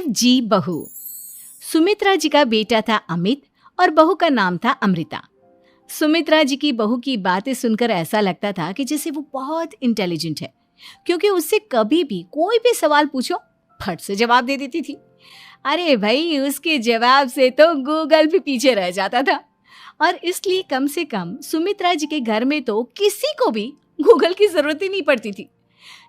5G बहू। सुमित्रा जी का बेटा था अमित और बहू का नाम था अमृता। सुमित्रा जी की बहू की बातें सुनकर ऐसा लगता था कि जैसे वो बहुत इंटेलिजेंट है, क्योंकि उससे कभी भी कोई भी सवाल पूछो फट से जवाब दे देती थी। अरे भाई, उसके जवाब से तो गूगल भी पीछे रह जाता था। और इसलिए कम से कम सुमित्रा जी के घर में तो किसी को भी गूगल की जरूरत ही नहीं पड़ती थी।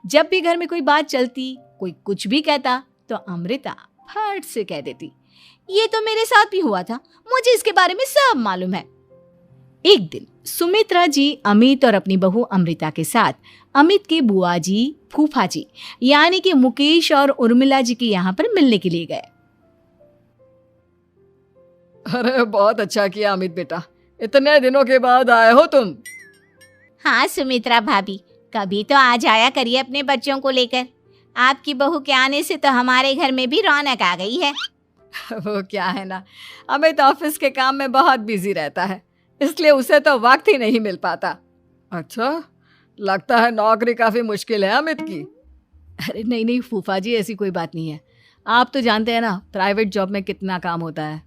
जब भी घर में कोई बात चलती, कोई कुछ भी कहता, तो अमृता फट से कह देती, ये तो मेरे साथ भी हुआ था, मुझे इसके बारे में सब मालूम है। एक दिन सुमित्रा जी अमित और अपनी बहू अमृता के साथ अमित के बुआ जी, फूफा जी यानी कि मुकेश और उर्मिला जी के यहाँ पर मिलने के लिए गए। अरे बहुत अच्छा किया अमित बेटा, इतने दिनों के बाद आए हो तुम। हाँ सुमित्रा भाभी, कभी तो आ जाया करिए अपने बच्चों को लेकर। आपकी बहू के आने से तो हमारे घर में भी रौनक आ गई है। वो क्या है ना, अमित ऑफिस के काम में बहुत बिजी रहता है, इसलिए उसे तो वक्त ही नहीं मिल पाता। अच्छा, लगता है नौकरी काफी मुश्किल है अमित की। अरे नहीं नहीं फूफा जी, ऐसी कोई बात नहीं है। आप तो जानते हैं ना प्राइवेट जॉब में कितना काम होता है।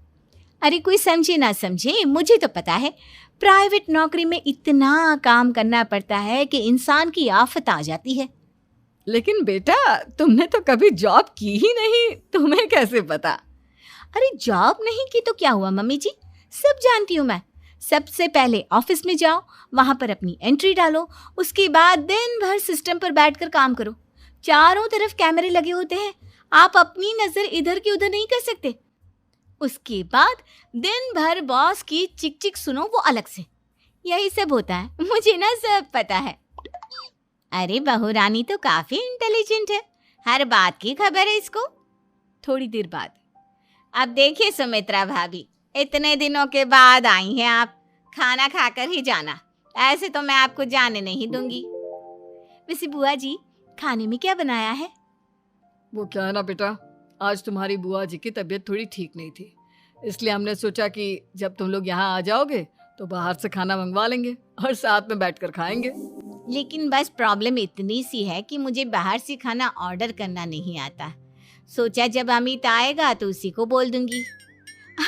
अरे कोई समझे ना समझे, मुझे तो पता है प्राइवेट नौकरी में इतना काम करना पड़ता है कि इंसान की आफत आ जाती है। लेकिन बेटा, तुमने तो कभी जॉब की ही नहीं, तुम्हें कैसे पता? अरे जॉब नहीं की तो क्या हुआ मम्मी जी, सब जानती हूँ मैं। सबसे पहले ऑफिस में जाओ, वहां पर अपनी एंट्री डालो, उसके बाद दिन भर सिस्टम पर बैठकर काम करो। चारों तरफ कैमरे लगे होते हैं, आप अपनी नजर इधर की उधर नहीं कर सकते। उसके बाद दिन भर बॉस की चिक चिक सुनो, वो अलग से। यही सब होता है, मुझे ना सब पता है। अरे बहू रानी तो काफी इंटेलिजेंट है, हर बात की खबर है इसको। थोड़ी देर बाद, अब देखिए सुमित्रा भाभी, इतने दिनों के बाद आई हैं आप, खाना खाकर ही जाना, ऐसे तो मैं आपको जाने नहीं दूंगी। वैसे बुआ जी, खाने में क्या बनाया है? वो क्या है ना बेटा, आज तुम्हारी बुआ जी की तबीयत थोड़ी ठीक नहीं थी, इसलिए हमने सोचा कि जब तुम लोग यहाँ आ जाओगे तो बाहर से खाना मंगवा लेंगे और साथ में बैठकर खाएंगे। लेकिन बस प्रॉब्लम इतनी सी है कि मुझे बाहर से खाना ऑर्डर करना नहीं आता। सोचा जब अमित आएगा तो उसी को बोल दूंगी।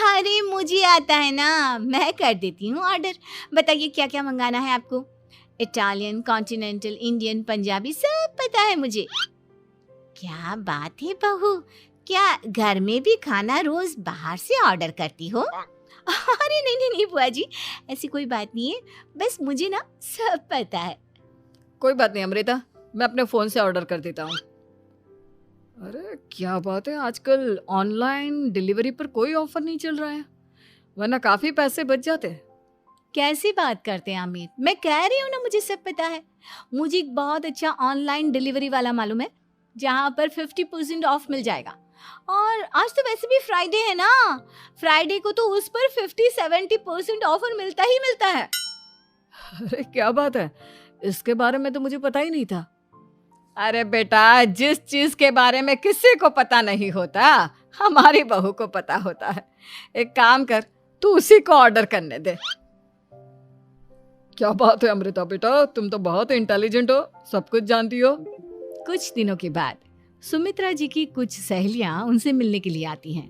अरे मुझे आता है ना, मैं कर देती हूँ ऑर्डर। बताइए क्या क्या मंगाना है आपको? इटालियन, कॉन्टिनेंटल, इंडियन, पंजाबी, सब पता है मुझे। क्या बात है बहू, क्या घर में भी खाना रोज बाहर से ऑर्डर करती हो? अरे नहीं नहीं नहीं बुआ जी, ऐसी कोई बात नहीं है, बस मुझे ना सब पता है। कोई बात नहीं अमृता, मैं अपने फोन से ऑर्डर कर देता हूँ। अरे क्या बात है, आजकल ऑनलाइन डिलीवरी पर कोई ऑफर नहीं चल रहा है, वरना काफी पैसे बच जाते। कैसी बात करते हैं अमित, मैं कह रही हूँ ना मुझे सब पता है। मुझे एक बहुत अच्छा ऑनलाइन डिलीवरी वाला मालूम है, जहाँ पर 50% ऑफ मिल जाएगा। और आज तो वैसे भी फ्राइडे है ना, फ्राइडे को तो उस पर 50-70% ऑफर मिलता ही मिलता है। अरे क्या बात है, इसके बारे में तो मुझे पता ही नहीं था। अरे बेटा, जिस चीज के बारे में किसी को पता नहीं होता, हमारी बहू को पता होता है। एक काम कर, तू उसी को ऑर्डर करने दे। क्या बात है अमृता बेटा, तुम तो बहुत इंटेलिजेंट हो, सब कुछ जानती हो। कुछ दिनों के बाद सुमित्रा जी की कुछ सहेलियां उनसे मिलने के लिए आती हैं।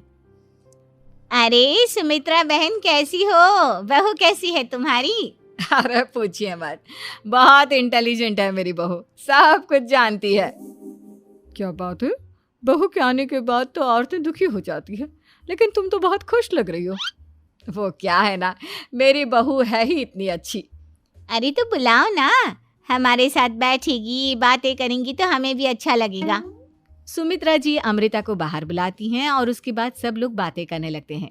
अरे सुमित्रा बहन कैसी हो, बहू कैसी है तुम्हारी? अरे पूछिए मत, बहुत इंटेलिजेंट है मेरी बहू, सब कुछ जानती है। क्या बात है, बहू के आने के बाद तो औरतें दुखी हो जाती है, लेकिन तुम तो बहुत खुश लग रही हो। वो क्या है ना, मेरी बहू है ही इतनी अच्छी। अरे तो बुलाओ ना, हमारे साथ बैठेगी, बातें करेंगी तो हमें भी अच्छा लगेगा। सुमित्रा जी अमृता को बाहर बुलाती हैं और उसके बाद सब लोग बातें करने लगते हैं।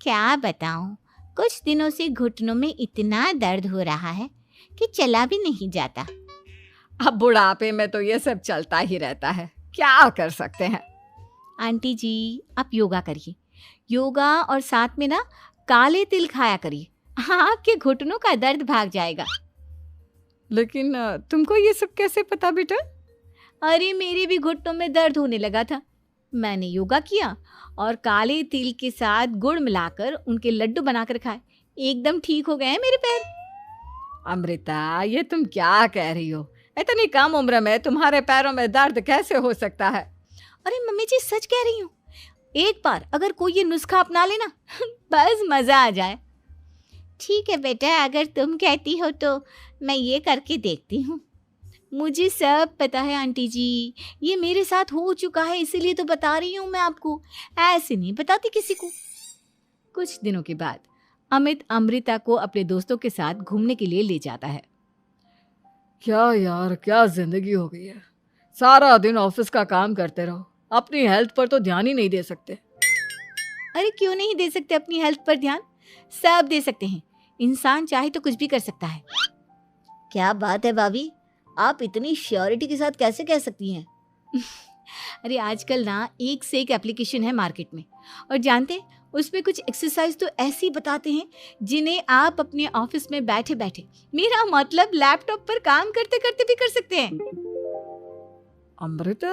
क्या बताऊं, कुछ दिनों से घुटनों में इतना दर्द हो रहा है कि चला भी नहीं जाता। अब बुढ़ापे में तो ये सब चलता ही रहता है, क्या कर सकते हैं। आंटी जी, आप योगा करिए, योगा और साथ में ना काले तिल खाया करिए, आपके घुटनों का दर्द भाग जाएगा। लेकिन तुमको ये सब कैसे पता बेटा? अरे मेरे भी घुटनों में दर्द होने लगा था, मैंने योगा किया और काले तिल के साथ गुड़ मिलाकर उनके लड्डू बनाकर खाए, एकदम ठीक हो गए हैं मेरे पैर। अमृता, ये तुम क्या कह रही हो? इतनी कम उम्र में तुम्हारे पैरों में दर्द कैसे हो सकता है? अरे मम्मी जी सच कह रही हूँ, एक बार अगर कोई ये नुस्खा अपना लेना बस मज़ा आ जाए। ठीक है बेटा, अगर तुम कहती हो तो मैं ये करके देखती हूँ। मुझे सब पता है आंटी जी, ये मेरे साथ हो चुका है, इसीलिए तो बता रही हूँ मैं आपको, ऐसे नहीं बताती किसी को। कुछ दिनों के बाद अमित अमृता को अपने दोस्तों के साथ घूमने के लिए ले जाता है। क्या यार, क्या जिंदगी हो गई है। सारा दिन ऑफिस का काम करते रहो, अपनी हेल्थ पर तो ध्यान ही नहीं दे सकते। अरे क्यों नहीं दे सकते अपनी हेल्थ पर ध्यान? सब दे सकते हैं, इंसान चाहे तो कुछ भी कर सकता है। क्या बात है भाभी, आप इतनी श्योरिटी के साथ कैसे कह सकती हैं? अरे आजकल ना एक से एक एप्लीकेशन है मार्केट में, और जानते हैं उसमें कुछ एक्सरसाइज तो ऐसी बताते हैं जिन्हें आप अपने ऑफिस में बैठे बैठे, मेरा मतलब लैपटॉप पर काम करते करते भी कर सकते हैं। अमृता,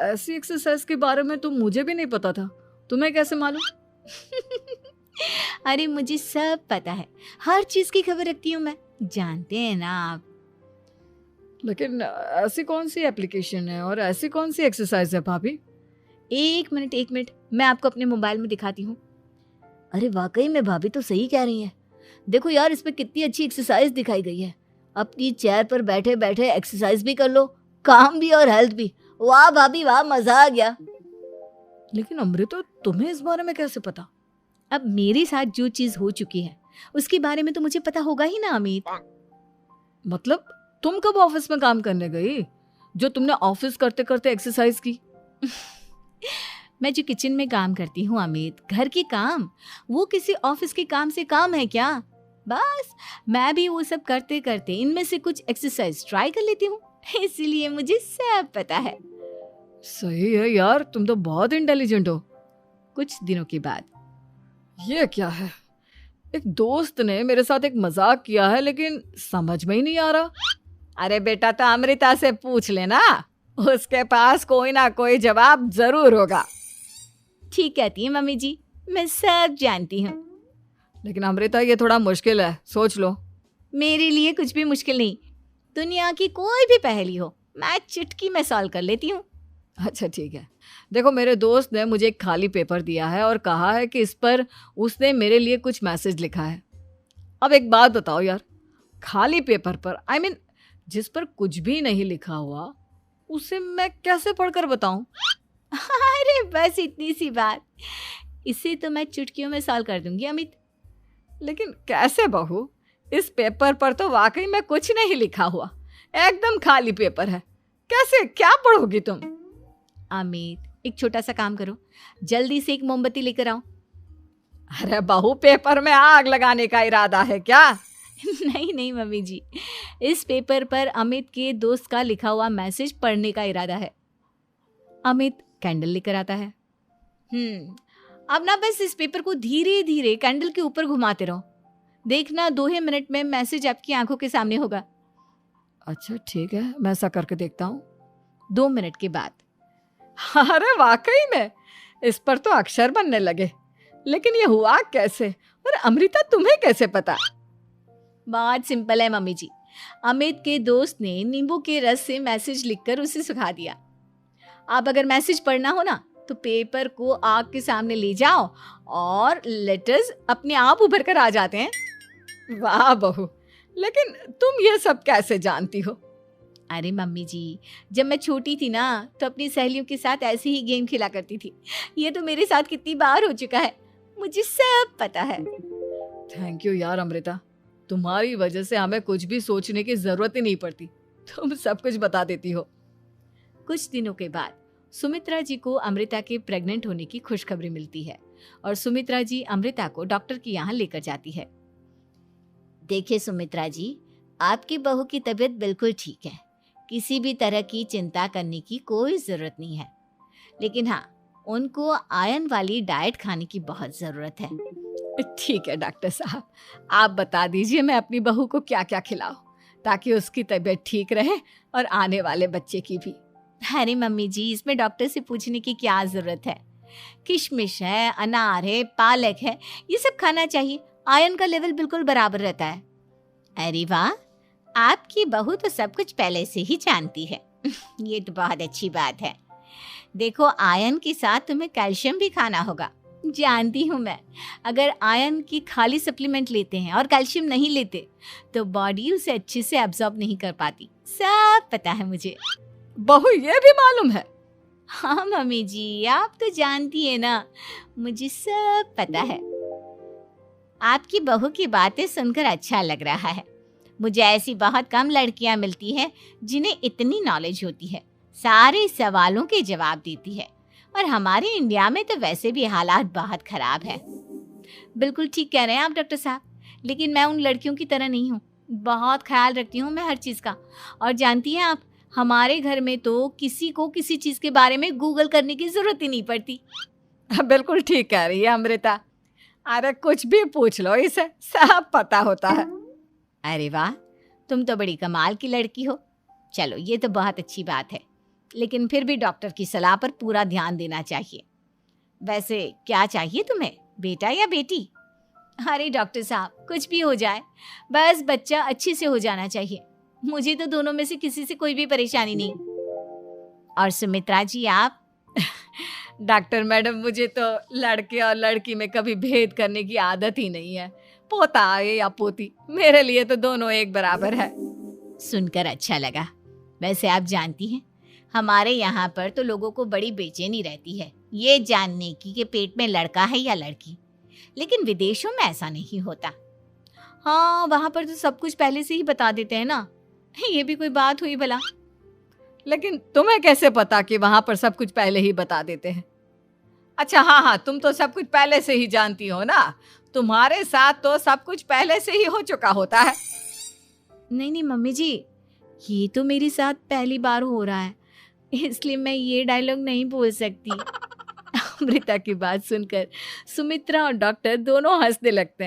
ऐसी एक्सरसाइज के बारे में तो मुझे भी नहीं पता था, तुम्हें कैसे मालूम? अरे मुझे सब पता है, हर चीज की खबर रखती हूँ मैं, जानते हैं ना आप। लेकिन ऐसी कौन सी एप्लीकेशन है और ऐसी कौन सी एक्सरसाइज है भाभी? एक मिनट, मैं आपको अपने मोबाइल में दिखाती हूँ। अरे वाकई में भाभी तो सही कह रही हैं। देखो यार, इसमें कितनी अच्छी एक्सरसाइज दिखाई गई है। अपनी चेयर पर बैठे बैठे एक्सरसाइज भी कर लो, काम भी और हेल्थ भी। वाह भाभी वाह, मजा आ गया। लेकिन अमृता, तुम्हें इस बारे में कैसे पता? अब मेरे साथ जो चीज हो चुकी है उसके बारे में तो मुझे पता होगा ही ना अमित। मतलब तुम कब ऑफिस में काम करने गई जो तुमने ऑफिस करते करते एक्सरसाइज की? मैं जो किचन में काम करती हूँ अमित, घर के काम, वो किसी ऑफिस के काम से काम है क्या? बस मैं भी वो सब करते करते इनमें से कुछ एक्सरसाइज ट्राई कर लेती हूँ, इसीलिए मुझे सब पता है। सही है यार, तुम तो बहुत इंटेलिजेंट हो। कुछ दिनों के बाद ये क्या है? एक दोस्त ने मेरे साथ एक मजाक किया है, लेकिन समझ में ही नहीं आ रहा। अरे बेटा, तो अमृता से पूछ लेना, उसके पास कोई ना कोई जवाब जरूर होगा। ठीक कहती है मम्मी जी, मैं सब जानती हूँ। लेकिन अमृता, ये थोड़ा मुश्किल है, सोच लो। मेरे लिए कुछ भी मुश्किल नहीं, दुनिया की कोई भी पहेली हो मैं चुटकी में सॉल्व कर लेती हूँ। अच्छा ठीक है, देखो मेरे दोस्त ने मुझे एक खाली पेपर दिया है और कहा है कि इस पर उसने मेरे लिए कुछ मैसेज लिखा है। अब एक बात बताओ यार, खाली पेपर पर, आई मीन जिस पर कुछ भी नहीं लिखा हुआ, उसे मैं कैसे पढ़कर बताऊं? अरे बस इतनी सी बात, इसे तो मैं चुटकियों में सॉल्व कर दूंगी अमित। लेकिन कैसे बहू? इस पेपर पर तो वाकई में कुछ नहीं लिखा हुआ, एकदम खाली पेपर है, कैसे, क्या पढ़ोगी तुम? अमित, एक छोटा सा काम करो, जल्दी से एक मोमबत्ती लेकर आओ। अरे बहू, पेपर में आग लगाने का इरादा है क्या? नहीं मम्मी जी, इस पेपर पर अमित के दोस्त का लिखा हुआ मैसेज पढ़ने का इरादा है। अमित कैंडल लेकर आता है। अब ना बस इस पेपर को धीरे धीरे कैंडल के ऊपर घुमाते रहो, देखना 2 ही मिनट में मैसेज आपकी आंखों के सामने होगा। अच्छा ठीक है, मैं ऐसा करके देखता हूँ। 2 मिनट के बाद, अरे वाकई में इस पर तो अक्षर बनने लगे, लेकिन ये हुआ कैसे? और अमृता, तुम्हें कैसे पता? बहुत सिंपल है मम्मी जी, अमित के दोस्त ने नींबू के रस से मैसेज लिखकर उसे सुखा दिया। अब अगर मैसेज पढ़ना हो ना तो पेपर को आग के सामने ले जाओ और लेटर्स अपने आप उभर कर आ जाते हैं। वाह बहू, लेकिन तुम ये सब कैसे जानती हो? अरे मम्मी जी, जब मैं छोटी थी ना तो अपनी सहेलियों के साथ ऐसे ही गेम खेला करती थी। ये तो मेरे साथ कितनी बार हो चुका है, मुझे सब पता है। थैंक यू यार अमृता, तुम्हारी वजह से हमें कुछ भी सोचने की जरूरत ही नहीं पड़ती, तुम सब कुछ बता देती हो। कुछ दिनों के बाद सुमित्रा जी को अमृता के प्रेग्नेंट होने की खुशखबरी मिलती है और सुमित्रा जी अमृता को डॉक्टर के यहाँ लेकर जाती है। देखिए सुमित्रा जी, आपकी बहू की तबीयत बिल्कुल ठीक है, किसी भी तरह की चिंता करने की कोई ज़रूरत नहीं है, लेकिन हाँ, उनको आयरन वाली डाइट खाने की बहुत ज़रूरत है। ठीक है डॉक्टर साहब, आप बता दीजिए मैं अपनी बहू को क्या क्या खिलाऊं ताकि उसकी तबीयत ठीक रहे और आने वाले बच्चे की भी। अरे मम्मी जी, इसमें डॉक्टर से पूछने की क्या ज़रूरत है, किशमिश है, अनार है, पालक है, ये सब खाना चाहिए, आयरन का लेवल बिल्कुल बराबर रहता है। अरे वाह, आपकी बहू तो सब कुछ पहले से ही जानती है। ये तो बहुत अच्छी बात है। देखो, आयरन के साथ तुम्हें कैल्शियम भी खाना होगा। जानती हूँ मैं, अगर आयरन की खाली सप्लीमेंट लेते हैं और कैल्शियम नहीं लेते तो बॉडी उसे अच्छे से एब्जॉर्ब नहीं कर पाती। सब पता है मुझे। बहू ये भी मालूम है? हाँ मम्मी जी, आप तो जानती है ना, मुझे सब पता है। आपकी बहू की बातें सुनकर अच्छा लग रहा है। मुझे ऐसी बहुत कम लड़कियां मिलती हैं जिन्हें इतनी नॉलेज होती है, सारे सवालों के जवाब देती है। और हमारे इंडिया में तो वैसे भी हालात बहुत खराब है। बिल्कुल ठीक कह रहे हैं आप डॉक्टर साहब, लेकिन मैं उन लड़कियों की तरह नहीं हूँ। बहुत ख्याल रखती हूँ मैं हर चीज़ का। और जानती हैं आप, हमारे घर में तो किसी को किसी चीज़ के बारे में गूगल करने की ज़रूरत ही नहीं पड़ती। बिल्कुल ठीक कह रही है अमृता। अरे कुछ भी पूछ लो इसे, सब पता होता है। अरे वाह, तुम तो बड़ी कमाल की लड़की हो। चलो, ये तो बहुत अच्छी बात है, लेकिन फिर भी डॉक्टर की सलाह पर पूरा ध्यान देना चाहिए। वैसे क्या चाहिए तुम्हें, बेटा या बेटी? अरे डॉक्टर साहब, कुछ भी हो जाए, बस बच्चा अच्छे से हो जाना चाहिए। मुझे तो दोनों में से किसी से कोई भी परेशानी नहीं। और सुमित्रा जी, आप? डॉक्टर मैडम, मुझे तो लड़के और लड़की में कभी भेद करने की आदत ही नहीं है। पोता आए या पोती, मेरे लिए तो दोनों एक बराबर है। सुनकर अच्छा लगा। वैसे आप जानती हैं, हमारे यहाँ पर तो लोगों को बड़ी बेचैनी रहती है ये जानने की कि पेट में लड़का है या लड़की, लेकिन विदेशों में ऐसा नहीं होता। हाँ, वहाँ पर तो सब कुछ पहले से ही बता देते हैं ना। ये भी कोई बात हुई भला? लेकिन तुम्हें कैसे पता कि वहां पर सब कुछ पहले ही बता देते हैं? अच्छा हाँ, तुम तो सब कुछ पहले से ही जानती हो ना। तुम्हारे साथ तो सब कुछ पहले से ही हो चुका होता है। नहीं मम्मी जी, ये तो मेरे साथ पहली बार हो रहा है, इसलिए मैं ये डायलॉग नहीं बोल सकती। अमृता की बात सुनकर सुमित्रा और डॉक्टर दोनों हंसने लगते हैं।